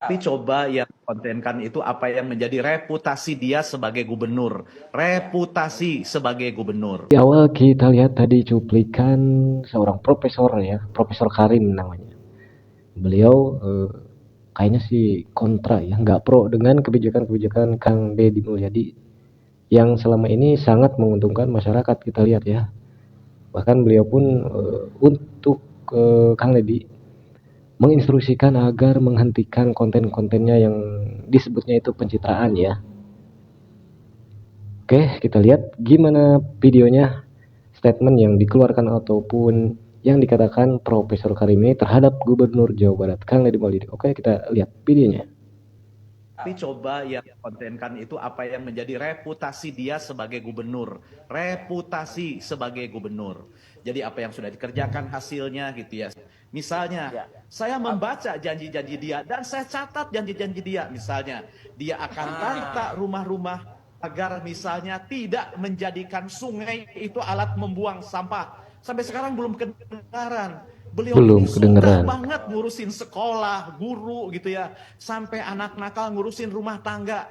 Tapi coba yang kontenkan itu apa yang menjadi reputasi dia sebagai gubernur. Reputasi sebagai gubernur. Di awal kita lihat tadi cuplikan seorang profesor ya, Profesor Karim namanya. Beliau kayaknya sih kontra ya, nggak pro dengan kebijakan-kebijakan Kang Deddy Mulyadi yang selama ini sangat menguntungkan masyarakat, kita lihat ya. Bahkan beliau pun untuk Kang Deddy menginstruksikan agar menghentikan konten-kontennya yang disebutnya itu pencitraan ya. Oke, kita lihat gimana videonya, statement yang dikeluarkan ataupun yang dikatakan Profesor Karim ini terhadap Gubernur Jawa Barat Kang Deddy Mulyadi. Oke, kita lihat videonya. Tapi coba yang kontenkan itu apa yang menjadi reputasi dia sebagai gubernur. Reputasi sebagai gubernur. Jadi apa yang sudah dikerjakan hasilnya gitu ya. Misalnya, saya membaca janji-janji dia dan saya catat janji-janji dia. Misalnya, dia akan tata rumah-rumah agar misalnya tidak menjadikan sungai itu alat membuang sampah. Sampai sekarang belum kedengaran. Beliau Belum ini suka kedengeran. banget ngurusin sekolah, guru gitu ya. Sampai anak nakal ngurusin rumah tangga.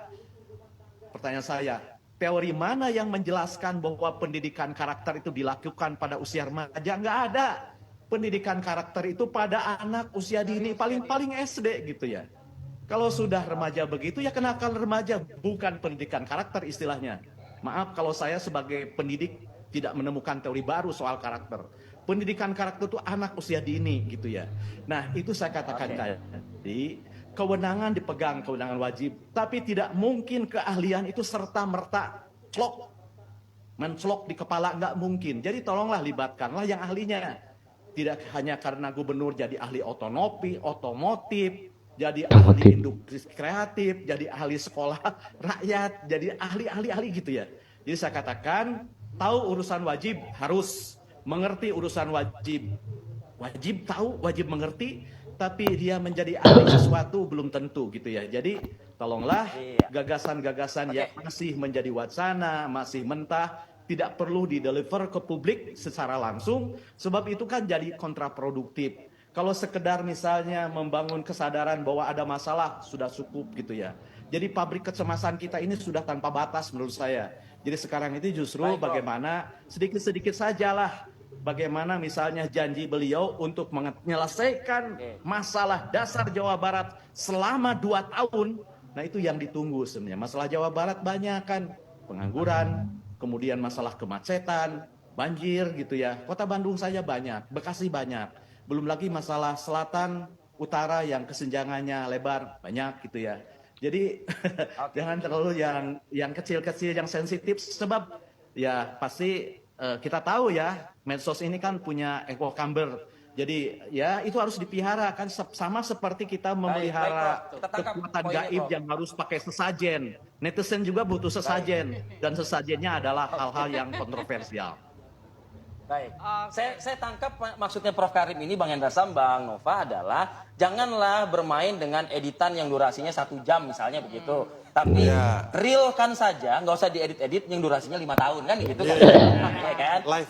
Pertanyaan saya, teori mana yang menjelaskan bahwa pendidikan karakter itu dilakukan pada usia remaja? Nggak ada. Pendidikan karakter itu pada anak usia dini, paling-paling SD gitu ya. Kalau sudah remaja begitu ya kenakalan remaja, bukan pendidikan karakter istilahnya. Maaf kalau saya sebagai pendidik tidak menemukan teori baru soal karakter. Pendidikan karakter itu anak usia dini gitu ya. Nah itu saya katakan tadi, kewenangan dipegang, kewenangan wajib. Tapi tidak mungkin keahlian itu serta-merta mencelok di kepala, nggak mungkin. Jadi tolonglah libatkanlah yang ahlinya. Tidak hanya karena gubernur jadi ahli otomotif, jadi ahli Motif. industri kreatif, jadi ahli sekolah rakyat, jadi ahli gitu ya. Jadi saya katakan, tahu urusan wajib harus mengerti urusan wajib. Wajib tahu, wajib mengerti, tapi dia menjadi ahli sesuatu belum tentu gitu ya. Jadi tolonglah gagasan-gagasan yang masih menjadi wacana, masih mentah, tidak perlu dideliver ke publik secara langsung, sebab itu kan jadi kontraproduktif. Kalau sekedar misalnya membangun kesadaran bahwa ada masalah, sudah cukup gitu ya. Jadi pabrik kecemasan kita ini sudah tanpa batas menurut saya. Jadi sekarang itu justru bagaimana sedikit-sedikit sajalah. Bagaimana misalnya janji beliau untuk menyelesaikan masalah dasar Jawa Barat selama 2 tahun. Nah itu yang ditunggu sebenarnya. Masalah Jawa Barat banyak kan, pengangguran, kemudian masalah kemacetan, banjir gitu ya. Kota Bandung saja banyak, Bekasi banyak. Belum lagi masalah selatan, utara yang kesenjangannya lebar banyak gitu ya. Jadi jangan terlalu yang kecil-kecil, yang sensitif, sebab ya pasti kita tahu ya medsos ini kan punya echo chamber. Jadi ya itu harus dipelihara kan sama seperti kita memelihara kekuatan gaib yang harus pakai sesajen. Netizen juga butuh sesajen dan sesajennya adalah hal-hal yang kontroversial. Baik, saya tangkap maksudnya Prof. Karim ini, Bang Hendra Sam, Bang Nova, adalah janganlah bermain dengan editan yang durasinya 1 jam misalnya begitu. Tapi realkan saja, nggak usah diedit-edit yang durasinya 5 tahun kan gitu kan? Ya kan? Live.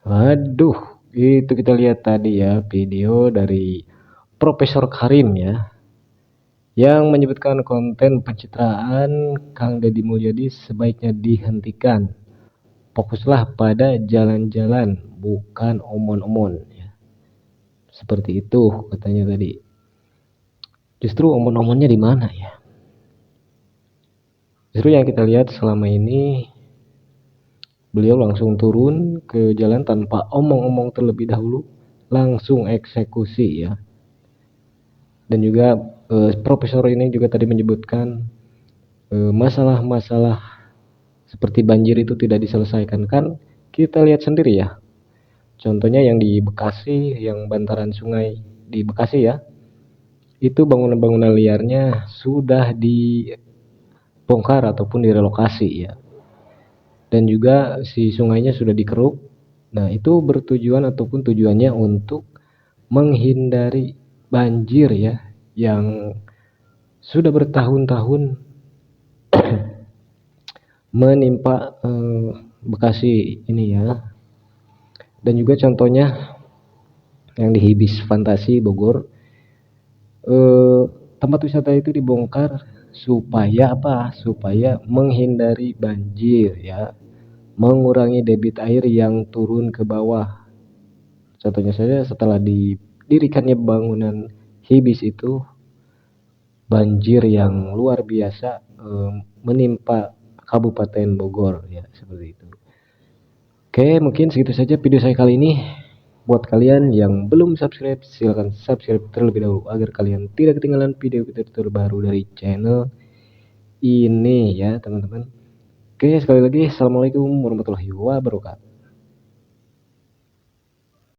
Aduh, itu kita lihat tadi ya video dari Profesor Karim ya, yang menyebutkan konten pencitraan Kang Deddy Mulyadi sebaiknya dihentikan. Fokuslah pada jalan-jalan, bukan omon-omon ya. Seperti itu katanya tadi. Justru omon-omonnya di mana ya? Justru yang kita lihat selama ini, beliau langsung turun ke jalan tanpa omong-omong terlebih dahulu, langsung eksekusi ya. Dan juga profesor ini juga tadi menyebutkan masalah-masalah seperti banjir itu tidak diselesaikan. Kan kita lihat sendiri ya, contohnya yang di Bekasi, yang bantaran sungai di Bekasi ya, itu bangunan-bangunan liarnya sudah dibongkar ataupun direlokasi ya, dan juga si sungainya sudah dikeruk. Nah itu bertujuan ataupun tujuannya untuk menghindari banjir ya, yang sudah bertahun-tahun menimpa Bekasi ini ya. Dan juga contohnya yang di Hibis Fantasi Bogor, tempat wisata itu dibongkar supaya apa? Supaya menghindari banjir ya, mengurangi debit air yang turun ke bawah. Contohnya saja setelah didirikannya bangunan Hibis itu, banjir yang luar biasa menimpa Kabupaten Bogor ya, seperti itu. Oke, mungkin segitu saja video saya kali ini. Buat kalian yang belum subscribe, silahkan subscribe terlebih dahulu agar kalian tidak ketinggalan video-video terbaru dari channel ini ya teman-teman. Oke, sekali lagi assalamualaikum warahmatullahi wabarakatuh.